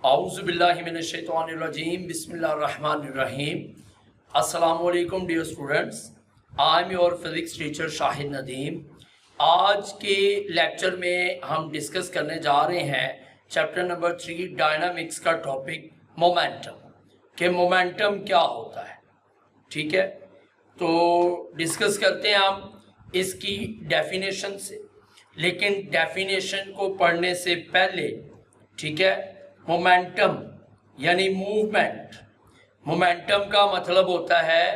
Auzubillahiminash-shaytanir-rajim. Bismillahir-rahmanir-rahim. Assalamualaikum dear students. I am your physics teacher Shahid Nadeem. आज के lecture में हम डिस्कस करने जा रहे हैं चैप्टर नंबर 3 डायनामिक्स का टॉपिक मोमेंटम, कि मोमेंटम क्या होता है. ठीक है, तो डिस्कस करते हैं हम इसकी डेफिनेशन से. लेकिन डेफिनेशन को पढ़ने से पहले, ठीक है, मोमेंटम यानी मूवमेंट. मोमेंटम का मतलब होता है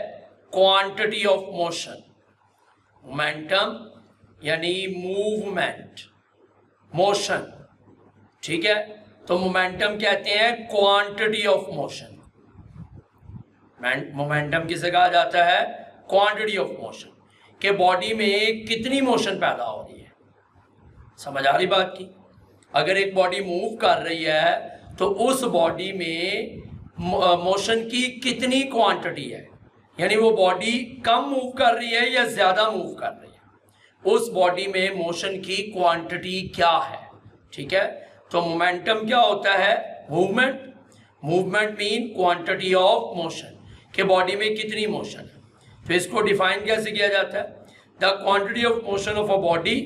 क्वांटिटी ऑफ मोशन. मोमेंटम यानी मूवमेंट, मोशन. ठीक है, तो मोमेंटम कहते हैं क्वांटिटी ऑफ मोशन. मोमेंटम किसे कहा जाता है? क्वांटिटी ऑफ मोशन, के बॉडी में कितनी मोशन पैदा हो रही है. समझ आ रही बात की? अगर एक बॉडी मूव कर रही है तो उस बॉडी में मोशन की कितनी क्वांटिटी है, यानी वो बॉडी कम मूव कर रही है या ज़्यादा मूव कर रही है, उस बॉडी में मोशन की क्वांटिटी क्या है. ठीक है, तो मोमेंटम क्या होता है? Movement. Movement mean quantity of motion, के बॉडी में कितनी मोशन है. तो इसको डिफाइन कैसे किया जाता है? The quantity of motion of a body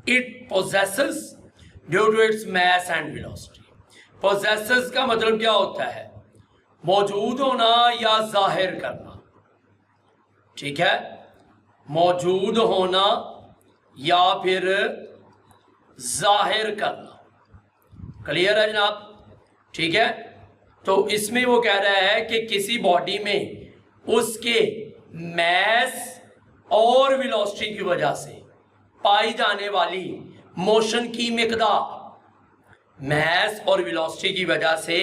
it possesses due to its mass and velocity. Possesses का मतलब क्या होता है? मौजूद होना या जाहिर करना. ठीक है, मौजूद होना या फिर जाहिर करना. क्लियर है जनाब? ठीक है, तो इसमें वो कह रहा है कि किसी बॉडी में उसके मैस और वेलोसिटी की वजह से पाई जाने वाली मोशन की मिकदार, मैस और वेलोसिटी की वजह से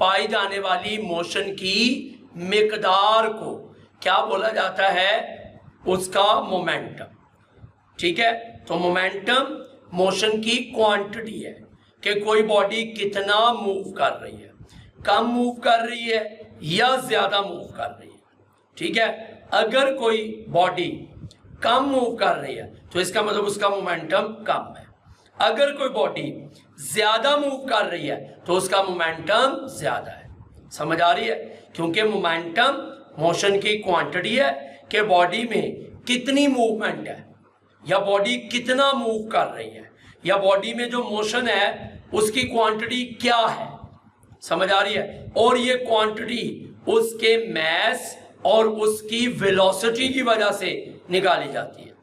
पाई जाने वाली मोशन की मिकदार को क्या बोला जाता है? उसका मोमेंटम. ठीक है, तो मोमेंटम मोशन की क्वांटिटी है कि कोई बॉडी कितना मूव कर रही है, कम मूव कर रही है या ज़्यादा मूव कर रही है. ठीक है, अगर कोई बॉडी कम मूव कर रही है तो इसका मतलब उसका मोमेंटम कम है. अगर कोई बॉडी ज़्यादा मूव कर रही है तो उसका मोमेंटम ज़्यादा है. समझ आ रही है? क्योंकि मोमेंटम मोशन की क्वांटिटी है कि बॉडी में कितनी मूवमेंट है, या बॉडी कितना मूव कर रही है, या बॉडी में जो मोशन है उसकी क्वांटिटी क्या है. समझ आ रही है? और ये क्वांटिटी उसके मैस और उसकी वेलोसिटी की वजह से निकाली जाती है.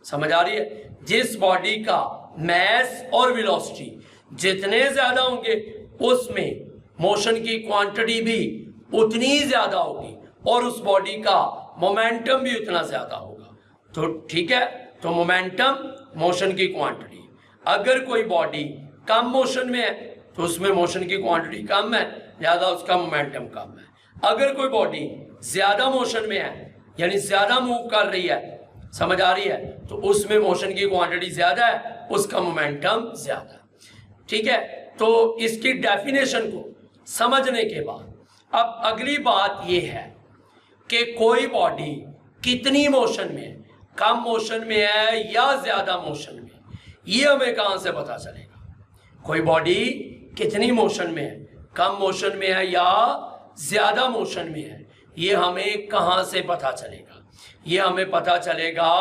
समझ आ रही है? जिस बॉडी का मैस और वेलोसिटी जितने ज्यादा होंगे उसमें मोशन की क्वांटिटी भी उतनी ज्यादा होगी और उस बॉडी का मोमेंटम भी उतना ज्यादा होगा. तो ठीक है, तो मोमेंटम मोशन की क्वांटिटी. अगर कोई बॉडी कम मोशन में है तो उसमें मोशन की क्वांटिटी कम है, ज्यादा उसका मोमेंटम कम है. अगर कोई बॉडी ज्यादा मोशन में है यानी ज्यादा मूव कर रही है, समझ आ रही है, तो उसमें मोशन की क्वांटिटी ज्यादा है, उसका मोमेंटम ज्यादा. ठीक है, तो इसकी डेफिनेशन को समझने के बाद अब अगली बात यह है कि कोई बॉडी कितनी मोशन में है, कम मोशन में है या ज्यादा मोशन में, ये हमें कहां से पता चलेगा? कोई बॉडी कितनी मोशन में है, कम मोशन में है या ज्यादा मोशन में है, ये हमें कहां से पता चलेगा? ये हमें पता चलेगा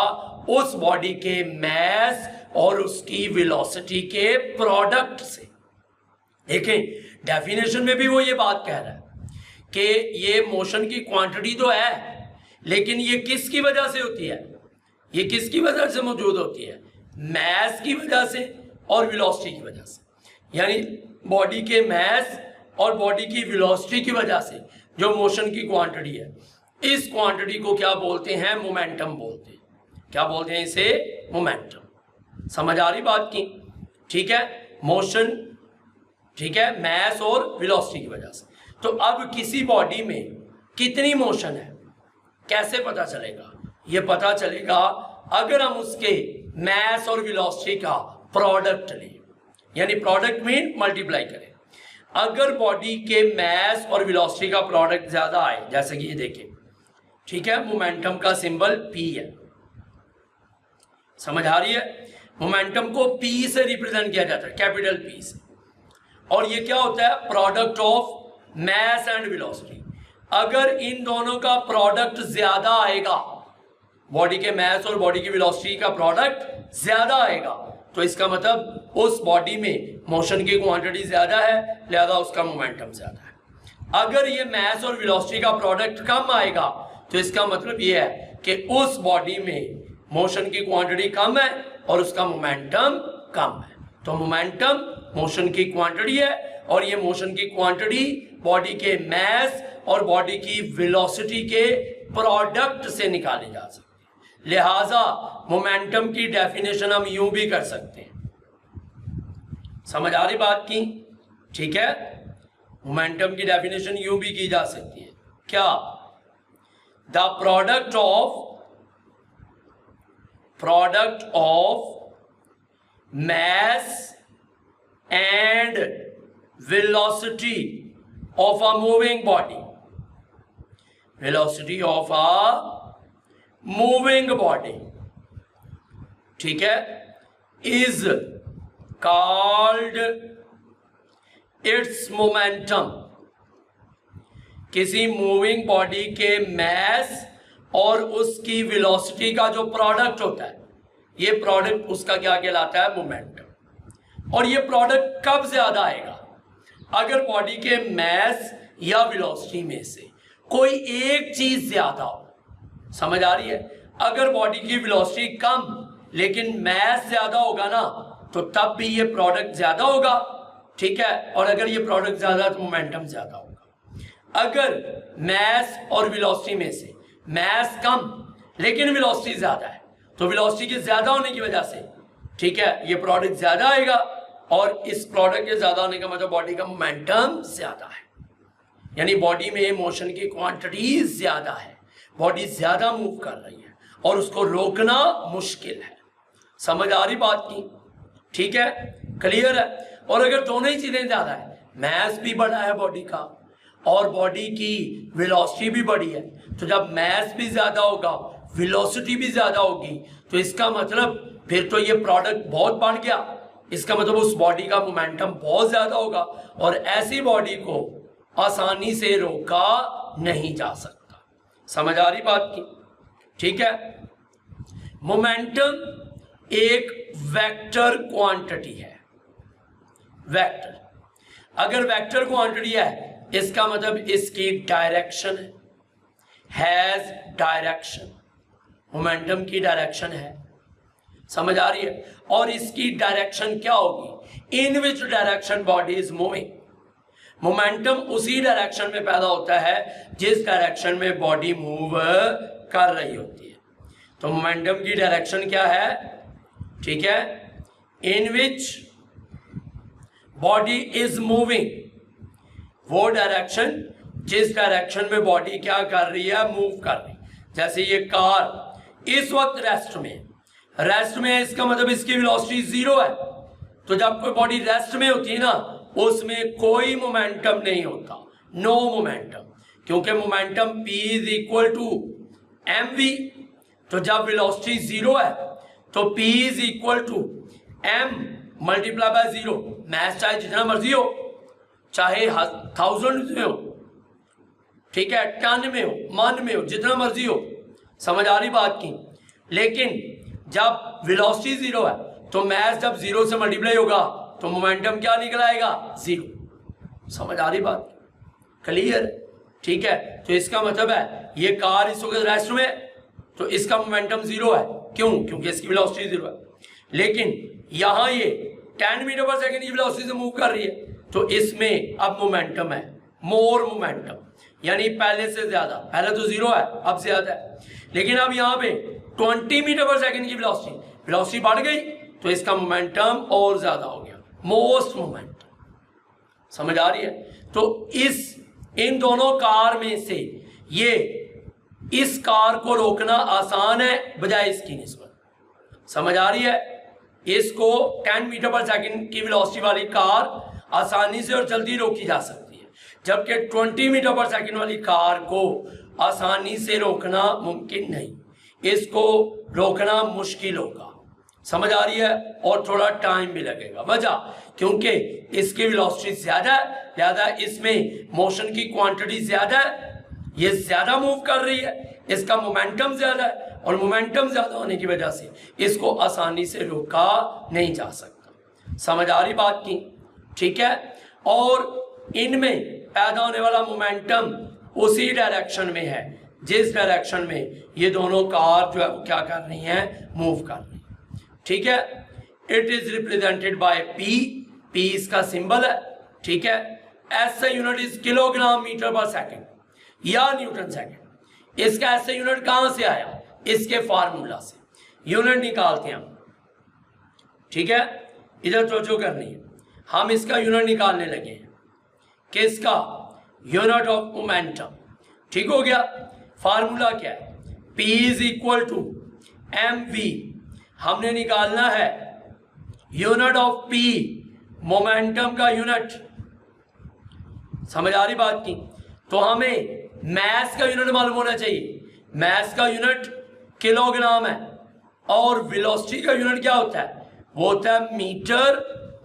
उस बॉडी के मैस और उसकी वेलोसिटी के प्रोडक्ट से. देखें, डेफिनेशन में भी वो ये बात कह रहा है कि ये मोशन की क्वांटिटी तो है, लेकिन ये किसकी वजह से होती है? ये किसकी वजह से मौजूद होती है? मैस की वजह से और वेलोसिटी की वजह से. यानी बॉडी के मैस और बॉडी की वेलोसिटी की वजह से जो मोशन की क्वांटिटी है, इस क्वांटिटी को क्या बोलते हैं? मोमेंटम बोलते हैं. क्या बोलते हैं इसे? मोमेंटम. समझ आ रही बात की? ठीक है, मोशन, ठीक है, मैस और वेलोसिटी की वजह से. तो अब किसी बॉडी में कितनी मोशन है कैसे पता चलेगा? ये पता चलेगा अगर हम उसके मैस और वेलोसिटी का प्रोडक्ट लें, यानी प्रोडक्ट मीन मल्टीप्लाई करें. अगर बॉडी के मैस और वेलोसिटी का प्रोडक्ट ज्यादा आए, जैसे कि ये देखें, ठीक है, मोमेंटम का सिंबल P है. समझ आ रही है? मोमेंटम को P से रिप्रेजेंट किया जाता है, कैपिटल P से. और ये क्या होता है, product of mass and velocity. अगर इन दोनों का प्रोडक्ट ज्यादा आएगा, बॉडी के मैस और बॉडी की वेलोसिटी का प्रोडक्ट ज्यादा आएगा, तो इसका मतलब उस बॉडी में मोशन की क्वांटिटी ज्यादा है, लिहाजा उसका मोमेंटम ज्यादा है। अगर ये मैस और वेलोसिटी का प्रोडक्ट कम आएगा, तो इसका मतलब ये है कि उस बॉडी में मोशन की क्वांटिटी कम है और उसका मोमेंटम कम है। तो मोमेंटम मोशन की क्वांटिटी है और ये मोशन की क्वांटिटी बॉडी के मैस और बॉडी की वेलोसिटी के प्रोडक्ट से निकाली जा सकती है। लिहाजा मोमेंटम की डेफिनेशन हम यूं भी कर सकते हैं। समझ आ रही बात की? ठीक है, मोमेंटम की डेफिनेशन यूं भी की जा सकती है। क्या? The product of mass and velocity of a moving body, velocity of a moving body, ठीक है, is called its momentum। किसी मूविंग बॉडी के मैस और उसकी वेलोसिटी का जो प्रोडक्ट होता है, ये प्रोडक्ट उसका क्या कहलाता है, मोमेंटम। और ये प्रोडक्ट कब ज्यादा आएगा? अगर बॉडी के मैस या वेलोसिटी में से कोई एक चीज ज्यादा हो। समझ आ रही है? अगर बॉडी की वेलोसिटी कम लेकिन मैस ज्यादा होगा ना, तो तब भी ये प्रोडक्ट ज्यादा होगा, ठीक है। और अगर ये प्रोडक्ट ज्यादा तो मोमेंटम ज्यादा होगा। अगर मैस और वेलोसिटी में से मैस कम लेकिन वेलोसिटी ज्यादा है, तो वेलोसिटी के ज्यादा होने की वजह से, ठीक है, ये प्रोडक्ट ज्यादा आएगा और इस प्रोडक्ट के ज्यादा होने का मतलब बॉडी का मोमेंटम ज्यादा है, यानी बॉडी में मोशन की क्वांटिटी ज्यादा है, बॉडी ज्यादा मूव कर रही है और उसको रोकना मुश्किल है। समझ आ रही बात की? ठीक है, क्लियर है। और अगर दोनों ही चीजें ज्यादा है, मैस भी बड़ा है बॉडी का और बॉडी की वेलोसिटी भी बड़ी है, तो जब मैस भी ज्यादा होगा, वेलोसिटी भी ज्यादा होगी, तो इसका मतलब फिर तो ये प्रोडक्ट बहुत बढ़ गया, इसका मतलब उस बॉडी का मोमेंटम बहुत ज्यादा होगा और ऐसी बॉडी को आसानी से रोका नहीं जा सकता। समझ आ रही बात की? ठीक है। मोमेंटम एक वेक्टर क्वांटिटी है। वेक्टर, अगर वेक्टर क्वांटिटी है, इसका मतलब इसकी डायरेक्शन है, हैज डायरेक्शन, मोमेंटम की डायरेक्शन है। समझ आ रही है? और इसकी डायरेक्शन क्या होगी? In which direction body is moving. Momentum उसी डायरेक्शन में पैदा होता है जिस डायरेक्शन में बॉडी मूव कर रही होती है। तो मोमेंटम की डायरेक्शन क्या है? ठीक है, इन विच बॉडी इज मूविंग, वो डायरेक्शन जिस डायरेक्शन में बॉडी क्या कर रही है, मूव कर रही। जैसे ये कार इस वक्त रेस्ट में है, इसका मतलब इसकी वेलोसिटी जीरो है। तो जब कोई बॉडी रेस्ट में होती है ना, उसमें कोई मोमेंटम नहीं होता, नो मोमेंटम, क्योंकि momentum P is equal to mv। तो जब वेलोसिटी जीरो है तो P is equal to m multiply by zero. Math चाहे जितना मर्जी हो, चाहे 1000 में हो, ठीक है, टन में हो, मन में हो, जितना मर्जी हो। समझ आ रही बात की? लेकिन जब वेलोसिटी जीरो है तो मैथ जब जीरो से मल्टीप्लाई होगा तो मोमेंटम क्या निकल आएगा? जीरो। समझ आ रही बात? क्लियर? ठीक है। तो इसका मतलब है ये कार इस वक्त रेस्ट में, तो इसका मोमेंटम जीरो है। क्यों? क्योंकि इसकी वेलोसिटी जीरो है। लेकिन यहां ये 10 मीटर पर सेकंड की वेलोसिटी से मूव कर रही है, तो इसमें अब मोमेंटम है, मोर मोमेंटम, यानी पहले से ज्यादा। पहले तो जीरो है, अब ज्यादा है। लेकिन अब यहाँ पे 20 मीटर पर सेकंड की वेलोसिटी बढ़ गई, तो इसका मोमेंटम और ज्यादा हो गया, मोस्ट मोमेंटम। समझ आ रही है? तो इन दोनों कार में से ये इस कार को रोकना आसान है बजाय इसकी निस्बत। समझ आ रही है? इसको 10 मीटर पर सेकंड की वेलोसिटी वाली कार आसानी से और जल्दी रोकी जा सकती है, जबकि 20 मीटर पर सेकंड वाली कार को आसानी से रोकना मुमकिन नहीं, इसको रोकना मुश्किल होगा। समझ आ रही है, और थोड़ा टाइम भी लगेगा। वजह क्योंकि इसकी वेलोसिटी ज्यादा है, लिहाजा इसमें मोशन की क्वांटिटी ज्यादा है, ये ज्यादा मूव कर रही है, इसका मोमेंटम ज्यादा है, और मोमेंटम ज्यादा होने की वजह से इसको आसानी से रोका नहीं जा सकता। समझ आ रही बात की? ठीक है। और इनमें पैदा होने वाला मोमेंटम उसी डायरेक्शन में है जिस डायरेक्शन में ये दोनों कार जो है क्या कर रही हैं, मूव कर रही हैं। ठीक है। It is represented by P, P इसका सिंबल है। ठीक है। ऐसा यूनिट इज किलोग्राम मीटर पर सेकंड या न्यूटन सेकंड। इसका ऐसे यूनिट कहां से आया? इसके फार्मूला से यूनिट निकालते हैं हम। ठीक है। इधर तवज्जो करनी है, हम इसका यूनिट निकालने लगे हैं। किसका? Unit of momentum. ठीक हो गया। फार्मूला क्या है? P is equal to mv। हमने निकालना है यूनिट ऑफ P, मोमेंटम का यूनिट। समझ आ रही बात की? तो हमें मास का यूनिट मालूम होना चाहिए। मास का यूनिट किलोग्राम है और वेलोसिटी का यूनिट क्या होता है? वो होता है मीटर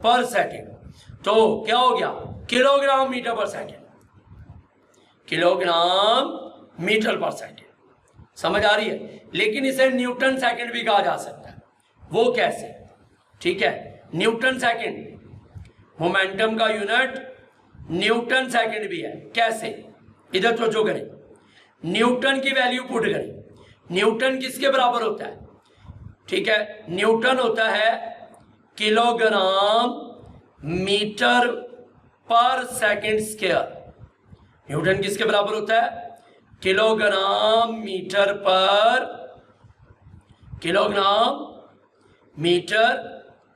पर सेकंड। तो क्या हो गया? किलोग्राम मीटर पर सेकंड, किलोग्राम मीटर पर सेकंड। समझ आ रही है? लेकिन इसे न्यूटन सेकंड भी कहा जा सकता है। वो कैसे? ठीक है। न्यूटन सेकंड, मोमेंटम का यूनिट न्यूटन सेकंड भी है। कैसे? इधर तवज्जो करें, न्यूटन की वैल्यू पुट करें। न्यूटन किसके बराबर होता है? ठीक है। न्यूटन होता है किलोग्राम मीटर पर सेकंड स्क्वायर। न्यूटन किसके बराबर होता है? किलोग्राम मीटर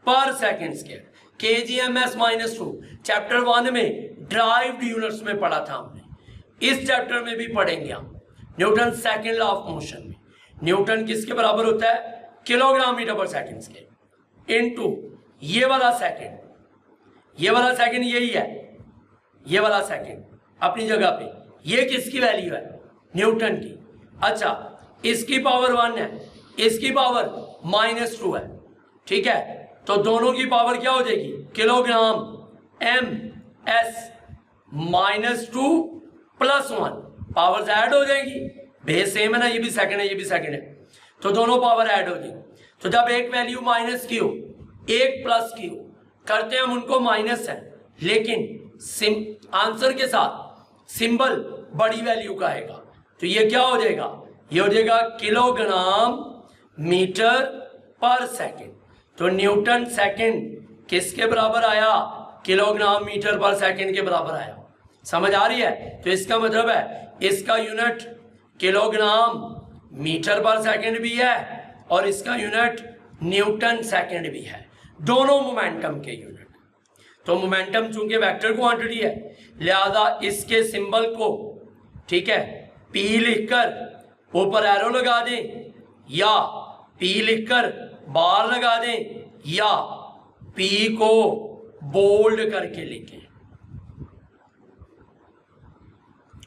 पर सेकंड स्क्वायर। kgms -2 चैप्टर 1 में ड्राइव्ड यूनिट्स में पढ़ा था हमने। इस चैप्टर में भी पढ़ेंगे हम Newton second law of motion में। न्यूटन किसके बराबर होता है? किलोग्राम मीटर पर सेकंड स्क्वायर इनटू ये वाला सेकंड। ये वाला सेकंड यही है, ये वाला सेकंड अपनी जगह पे। ये किसकी वैल्यू है? न्यूटन की। अच्छा, इसकी पावर 1 है, इसकी पावर -2 है। ठीक है। तो दोनों की पावर क्या हो जाएगी? किलोग्राम ms -2 + 1 पावर्स ऐड हो जाएगी। बेस सेम है ना, ये भी सेकंड है, ये भी सेकंड है, तो दोनों पावर ऐड हो जाएगी। तो जब एक वैल्यू माइनस की हो, एक प्लस की हो, करते हैं हम उनको माइनस है, लेकिन आंसर के साथ सिंबल बड़ी वैल्यू का आएगा। तो ये क्या हो जाएगा? ये हो जाएगा किलोग्राम मीटर पर सेकंड। तो न्यूटन सेकंड किसके बराबर आया? किलोग्राम मीटर पर सेकंड के बराबर आया। समझ आ रही है? तो इसका मतलब है इसका यूनिट किलोग्राम मीटर पर सेकंड भी है और इसका यूनिट न्यूटन सेकंड भी है, दोनों मोमेंटम के यूनिट। तो मोमेंटम चूंकि वेक्टर क्वांटिटी है, लिहाजा इसके सिंबल को, ठीक है, P लिखकर ऊपर एरो लगा दें, या P लिखकर बार लगा दें, या P को बोल्ड करके लिखें,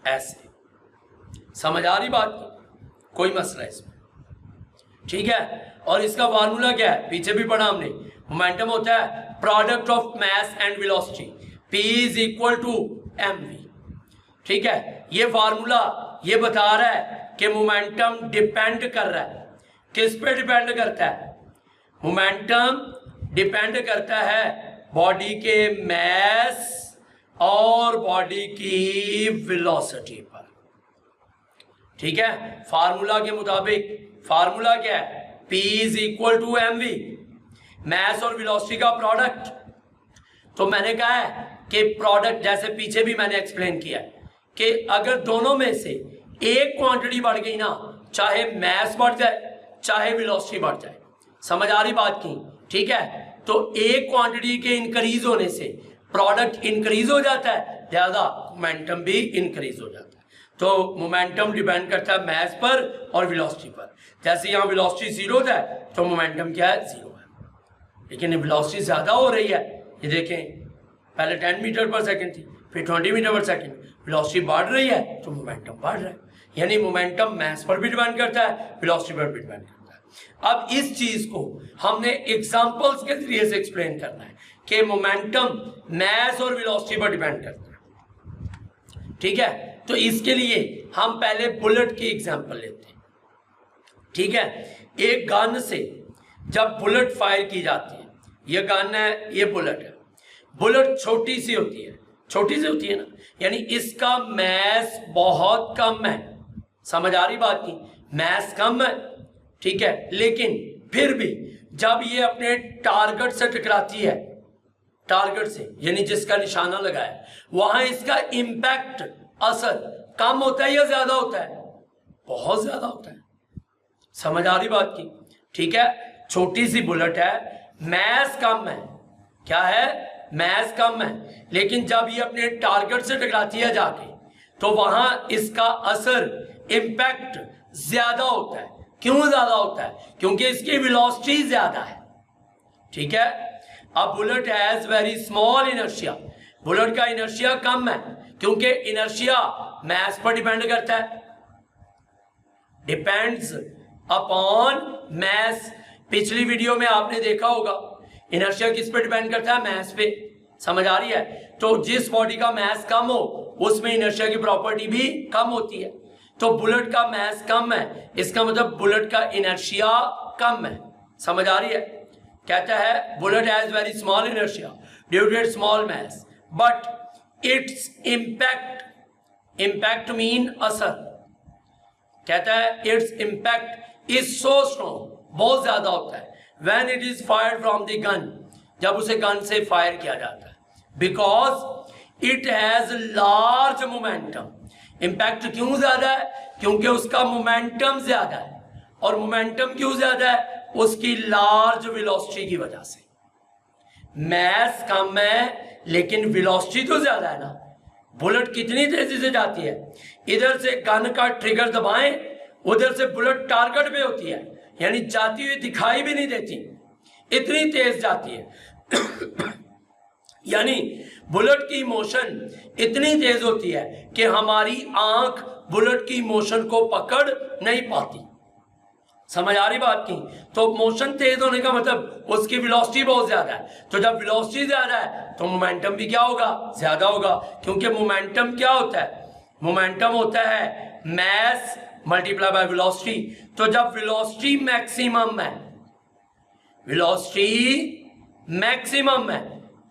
ऐसे। समझ आ रही बात? कोई मसला इसमें? ठीक है। और इसका फार्मूला क्या है? पीछे भी पढ़ा हमने। मोमेंटम होता है product of mass and velocity, P is equal to mv। ठीक है। ये फार्मूला ये बता रहा है कि मोमेंटम डिपेंड कर रहा है। किस पे डिपेंड करता है? मोमेंटम डिपेंड करता है बॉडी के मास और बॉडी की वेलोसिटी पर। ठीक है। फार्मूला के मुताबिक फार्मूला क्या है? P is equal to mv, mass और वेलोसिटी का प्रोडक्ट। तो मैंने कहा है कि प्रोडक्ट, जैसे पीछे भी मैंने एक्सप्लेन किया है कि अगर दोनों में से एक क्वांटिटी बढ़ गई ना, चाहे मास बढ़ जाए चाहे वेलोसिटी बढ़ जाए, समझ आ रही बात की? ठीक है। तो एक क्वांटिटी के इंक्रीज होने से प्रोडक्ट इंक्रीज हो जाता है, लिहाजा मोमेंटम भी इंक्रीज हो जाता है। तो मोमेंटम डिपेंड करता है मास पर और वेलोसिटी पर। जैसे यहाँ वेलोसिटी 0 है तो मोमेंटम क्या है? 0 है। लेकिन वेलोसिटी ज्यादा हो रही है, ये देखें, पहले 10 मीटर पर सेकंड थी, फिर 20 मीटर पर सेकंड, वेलोसिटी बढ़ रही है तो मोमेंटम बढ़ रहा है। यानी मोमेंटम मास पर भी डिपेंड करता है, वेलोसिटी पर भी डिपेंड करता है। अब इस चीज को हमने एग्जांपल्स के जरिए से एक्सप्लेन करना है कि मोमेंटम मैस और वेलोसिटी पर डिपेंड करता है। ठीक है, तो इसके लिए हम पहले बुलेट की एग्जांपल लेते हैं। ठीक है, एक गन से जब बुलेट फायर की जाती है, ये गन है, ये बुलेट है। बुलेट छोटी सी होती है, छोटी सी होती है ना, यानी इसका मैस बहुत कम है। समझ आ रही बात की, मैस कम है। ठीक है, लेकिन फिर भी जब ये अपने टारगेट से टकराती है, टारगेट से यानी जिसका निशाना लगाया, वहां इसका इंपैक्ट असर कम होता है या ज्यादा होता है? बहुत ज्यादा होता है। समझ आ रही बात की? ठीक है, छोटी सी बुलेट है, मैस कम है। क्या है? मैस कम है, लेकिन जब ये अपने टारगेट से टकराती है जाके, तो वहां इसका असर, इंपैक्ट ज्यादा होता है। क्यों ज्यादा होता है? क्योंकि इसकी वेलोसिटी ज्यादा है। ठीक है, अब bullet has very small inertia, bullet का इनर्शिया कम है, क्योंकि इनर्शिया मैस पर डिपेंड करता है, डिपेंड्स अपॉन मैस। पिछली वीडियो में आपने देखा होगा इनर्शिया किस पे डिपेंड करता है? मैस पे। समझ आ रही है? तो जिस बॉडी का मैस कम हो उसमें इनर्शिया की प्रॉपर्टी भी कम होती है। तो बुलेट का मैस कम है, इसका मतलब बुलेट का इनर्शिया कम है। समझ आ रही है? कहता है bullet has very small inertia due to its small mass but its impact, impact mean असर। कहता है its impact is so strong, बहुत ज्यादा होता है, when it is fired from the gun, जब उसे गन से फायर किया जाता है, because it has large momentum. Impact क्यों ज्यादा है? क्योंकि उसका मोमेंटम ज्यादा है, और मोमेंटम क्यों ज्यादा है? उसकी लार्ज वेलोसिटी की वजह से। मैस कम है लेकिन वेलोसिटी तो ज्यादा है ना। बुलेट कितनी तेजी से जाती है, इधर से गन का ट्रिगर दबाएं, उधर से बुलेट टारगेट पे होती है, यानी जाती हुई दिखाई भी नहीं देती, इतनी तेज जाती है। यानी बुलेट की मोशन इतनी तेज होती है कि हमारी आंख बुलेट की मोशन को पकड़ नहीं पाती। समझ आ रही बात की? तो मोशन तेज होने का मतलब उसकी वेलोसिटी बहुत ज्यादा है। तो जब वेलोसिटी ज्यादा है तो मोमेंटम भी क्या होगा? ज्यादा होगा, क्योंकि मोमेंटम क्या होता है? मोमेंटम होता है मैस मल्टीप्लाई बाय वेलोसिटी। तो जब वेलोसिटी मैक्सिमम है, वेलोसिटी मैक्सिमम है,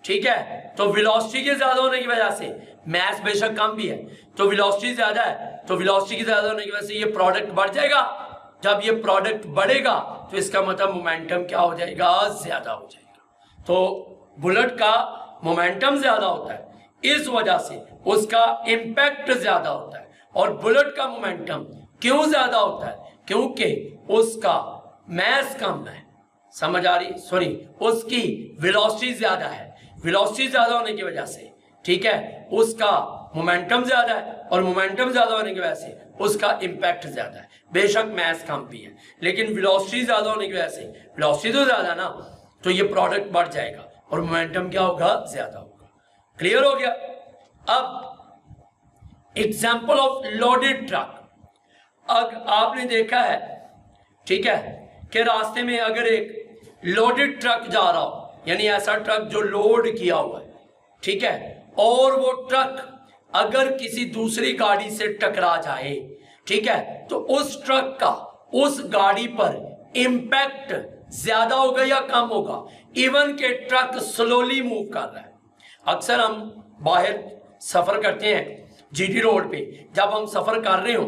ठीक है, तो वेलोसिटी के ज्यादा होने की वजह से मैस बेशक कम भी है, तो वेलोसिटी ज्यादा है, तो वेलोसिटी के ज्यादा होने की वजह से ये प्रोडक्ट बढ़ जाएगा। जब ये प्रोडक्ट बढ़ेगा तो इसका मतलब मोमेंटम क्या हो जाएगा? ज्यादा हो जाएगा। तो बुलेट का मोमेंटम ज्यादा होता है, इस वजह से उसका इंपैक्ट ज्यादा होता है। और बुलेट का मोमेंटम क्यों ज्यादा होता है? क्योंकि उसका मैस कम है। समझ आ रही? सॉरी, उसकी वेलोसिटी ज्यादा है, वेलोसिटी ज्यादा होने की वजह से, ठीक है, उसका मोमेंटम ज्यादा है, और मोमेंटम ज्यादा होने की वजह से उसका इंपैक्ट ज्यादा है। बेशक मैस कम भी है, लेकिन वेलोसिटी ज्यादा होने की वजह से, वेलोसिटी तो ज्यादा ना, तो ये प्रोडक्ट बढ़ जाएगा और मोमेंटम क्या होगा? ज्यादा होगा। क्लियर हो गया? अब एग्जाम्पल ऑफ लोडेड ट्रक। अब आपने देखा है, ठीक है, कि रास्ते में अगर एक लोडेड ट्रक जा रहा हो, यानी ऐसा ट्रक जो लोड किया हुआ है, ठीक है, और वो ट्रक अगर किसी दूसरी गाड़ी से टकरा जाए, ठीक है, तो उस ट्रक का उस गाड़ी पर इंपैक्ट ज्यादा होगा या कम होगा? इवन के ट्रक स्लोली मूव कर रहा है। अक्सर हम बाहर सफर करते हैं जीटी रोड पे, जब हम सफर कर रहे हो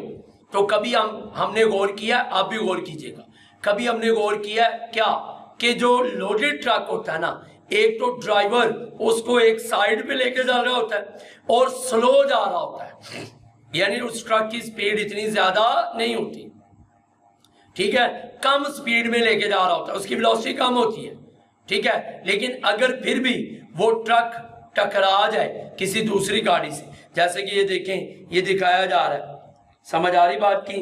तो कभी हमने गौर किया, आप भी गौर कीजिएगा, कभी हमने गौर किया क्या कि जो लोडेड ट्रक होता है ना, एक तो ड्राइवर उसको एक साइड पे लेके जा रहा होता है और स्लो जा रहा होता है, यानी उस ट्रक की स्पीड इतनी ज्यादा नहीं होती, ठीक है, कम स्पीड में लेके जा रहा होता है, उसकी वेलोसिटी कम होती है, ठीक है, लेकिन अगर फिर भी वो ट्रक टकरा जाए किसी दूसरी गाड़ी से, जैसे कि ये देखें, ये दिखाया जा रहा है, समझ आ रही बात की?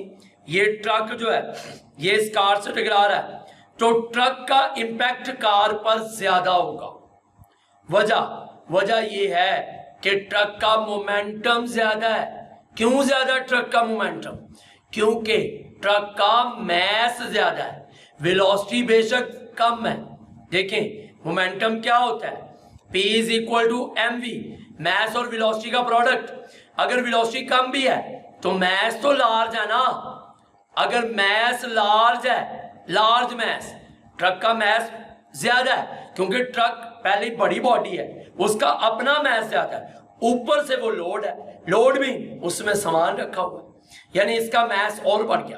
ये ट्रक जो है ये इस कार से टकरा रहा है, तो ट्रक का इंपैक्ट कार पर ज्यादा होगा। वजह ये है कि ट्रक का मोमेंटम ज्यादा है। क्यों ज्यादा ट्रक का मोमेंटम? क्योंकि ट्रक का मैस ज्यादा है, वेलोसिटी बेशक कम है, देखें मोमेंटम क्या होता है, P is equal to mv, mass और वेलोसिटी का प्रोडक्ट। अगर वेलोसिटी कम भी है तो मैस तो लार्ज है ना। अगर मैस लार्ज है, लार्ज मैस, ट्रक का मैस ज्यादा है क्योंकि ट्रक पहले बड़ी बॉडी है, उसका अपना मैस ज्यादा है, ऊपर से वो लोड है, लोड भी उसमें सामान रखा हुआ है, यानी इसका मैस और बढ़ गया।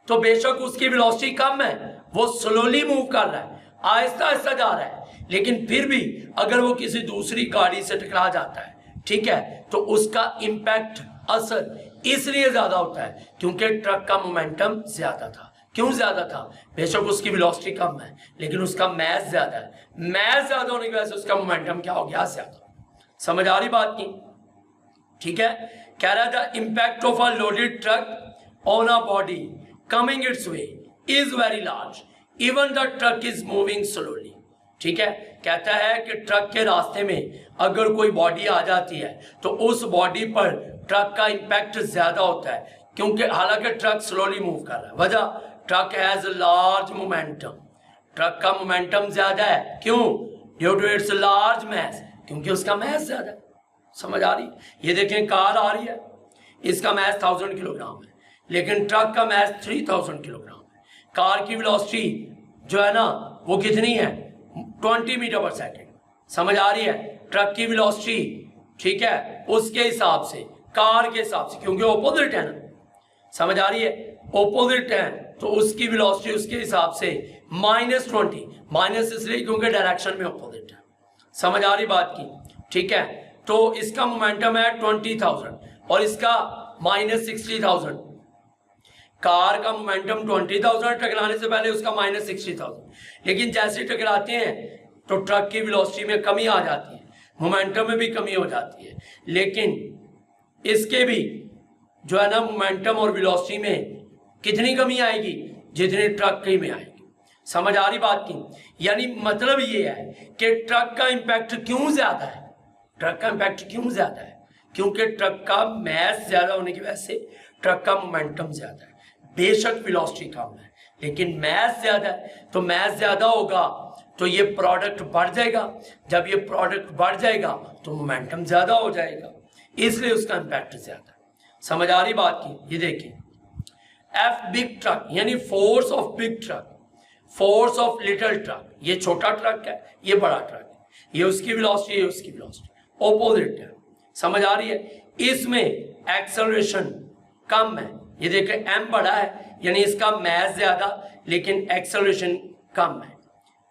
तो बेशक उसकी वेलोसिटी कम है, वो स्लोली मूव कर रहा है, आहिस्ता आहिस्ता जा रहा है, लेकिन फिर भी अगर वो किसी दूसरी गाड़ी से टकरा जाता है, ठीक है, तो उसका इंपैक्ट, असर इसलिए ज्यादा होता है क्योंकि ट्रक का मोमेंटम ज्यादा था। क्यों ज्यादा था? बेशक उसकी वेलोसिटी कम है लेकिन उसका मैस ज्यादा है, मैस ज्यादा होने की वजह से उसका मोमेंटम क्या हो गया, ज्यादा। समझ आ रही बात की? ठीक है, कह रहा था impact of a loaded truck on a body coming it's way is very large even the truck is moving slowly. ठीक है, कहता है कि ट्रक के रास्ते में अगर कोई बॉडी आ जाती है तो उस बॉडी पर ट्रक का इंपैक्ट ज्यादा होता है, क्योंकि हालांकि ट्रक स्लोली मूव कर रहा है। वजह, truck has large momentum, truck का मोमेंटम ज्यादा है। क्यों? Due to its large mass, क्योंकि उसका मैस ज्यादा है। समझ आ रही? ये देखें, कार आ रही है, इसका मैस 1000 किलोग्राम है, लेकिन ट्रक का मैस 3000 किलोग्राम है। कार की वेलोसिटी जो है ना वो कितनी है, 20 मीटर पर सेकेंड। समझ आ रही है? ट्रक की वेलोसिटी, ठीक है, उसके हिसाब से, कार के हिसाब से, क्योंकि ऑपोजिट है ना। समझ आ रही है? ऑपोजिट है तो उसकी वेलोसिटी उसके हिसाब से -20, माइनस इसलिए क्योंकि डायरेक्शन में ऑपोजिट है। समझ आ रही बात की? ठीक है, तो इसका मोमेंटम है 20,000 और इसका -60,000। कार का मोमेंटम 20,000, टकराने से पहले उसका -60,000, लेकिन जैसे टकराते हैं तो ट्रक की वेलोसिटी में कमी आ जाती है, मोमेंटम में भी कमी हो जाती है, लेकिन इसके भी जो है ना मोमेंटम और वेलोसिटी में कितनी कमी आएगी, जितनी ट्रक की में आएगी। समझ आ रही बात की? यानी मतलब ये है कि ट्रक का इंपैक्ट क्यों ज्यादा है, ट्रक का इंपैक्ट क्यों ज्यादा है, क्योंकि ट्रक का मैस ज्यादा होने की वजह से ट्रक का मोमेंटम ज्यादा है। बेशक वेलोसिटी कम है लेकिन मैस ज्यादा है, तो मैस ज्यादा होगा तो ये प्रोडक्ट बढ़ जाएगा, जब ये प्रोडक्ट बढ़ जाएगा तो मोमेंटम ज्यादा हो जाएगा, इसलिए उसका इंपैक्ट ज्यादा है। समझ आ रही बात की? ये देखिए, एफ बिग ट्रक यानी force of big truck, force of little truck, ये छोटा ट्रक है, ये बड़ा ट्रक है, ये उसकी वेलोसिटी, ये उसकी वेलोसिटी, ऑपोजिट है। समझ आ रही है? इसमें एक्सेलरेशन कम है, ये देखिए m बड़ा है यानी इसका मैस ज्यादा लेकिन एक्सेलरेशन कम है,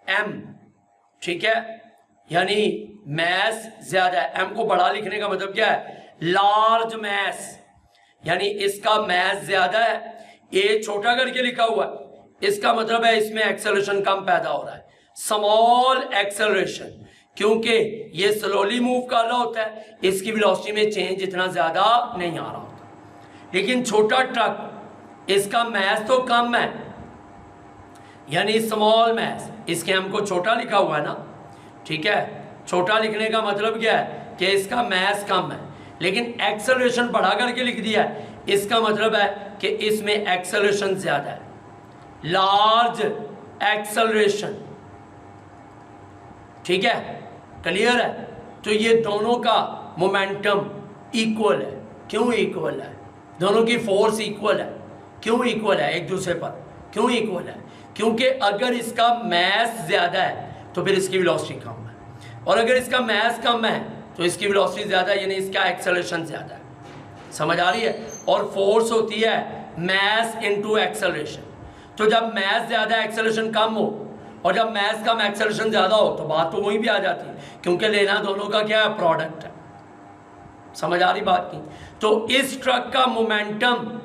m, ठीक है, यानी मैस ज्यादा है। m को बड़ा लिखने का मतलब क्या है, लार्ज मैस, यानी इसका मैस ज्यादा है। a छोटा करके लिखा हुआ है, इसका मतलब है इसमें एक्सेलरेशन कम पैदा हो रहा है, स्मॉल एक्सेलरेशन, क्योंकि ये स्लोली मूव कर रहा होता है, इसकी वेलोसिटी में चेंज इतना ज्यादा नहीं आ रहा होता। लेकिन छोटा ट्रक, इसका मैस तो कम है यानी स्मॉल मैस, इसके हमको छोटा लिखा हुआ है ना, ठीक है, छोटा लिखने का मतलब क्या है कि इसका मैस कम है लेकिन एक्सेलरेशन बढ़ा करके लिख दिया है, इसका मतलब है कि इसमें एक्सेलरेशन ज्यादा है, लार्ज एक्सेलरेशन। ठीक है, क्लियर है? तो ये दोनों का मोमेंटम इक्वल है। क्यों इक्वल है? दोनों की फोर्स इक्वल है। क्यों इक्वल है एक दूसरे पर? क्यों इक्वल है? क्योंकि अगर इसका मैस ज्यादा है तो फिर इसकी वेलोसिटी कम है, और अगर इसका मैस कम है तो इसकी वेलोसिटी ज्यादा है, यानी इसका एक्सेलरेशन ज्यादा है। समझ आ रही है? और फोर्स होती है मैस इनटू एक्सेलरेशन, तो जब मैस ज्यादा एक्सेलरेशन कम हो और जब मैस कम एक्सेलरेशन ज्यादा हो तो बात तो वहीं भी आ जाती है, क्योंकि लेना दोनों का क्या है, प्रोडक्ट है। समझ आ रही बात की? तो इस ट्रक का मोमेंटम,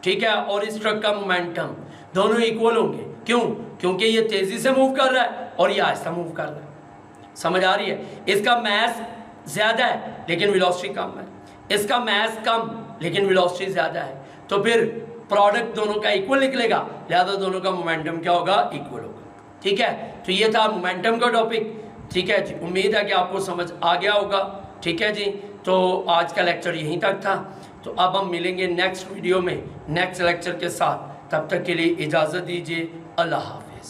ठीक है, और इस ट्रक का मोमेंटम दोनों इक्वल होंगे। क्यों? क्योंकि ये तेजी से मूव कर रहा है और ये आहिस्ता मूव कर रहा है। समझ आ रही है? इसका मैस ज्यादा है लेकिन वेलोसिटी कम है, इसका मैस कम लेकिन वेलोसिटी ज्यादा है, तो फिर प्रोडक्ट दोनों का इक्वल निकलेगा, लिहाजा दोनों का मोमेंटम क्या होगा, इक्वल होगा। ठीक है, तो ये था मोमेंटम का टॉपिक। ठीक है जी, उम्मीद है कि आपको समझ आ गया होगा। ठीक है जी, तो आज का लेक्चर यहीं तक था, तो अब हम मिलेंगे नेक्स्ट वीडियो में नेक्स्ट लेक्चर के साथ। तब तक के लिए इजाज़त दीजिए। अल्लाह हाफ़िज़।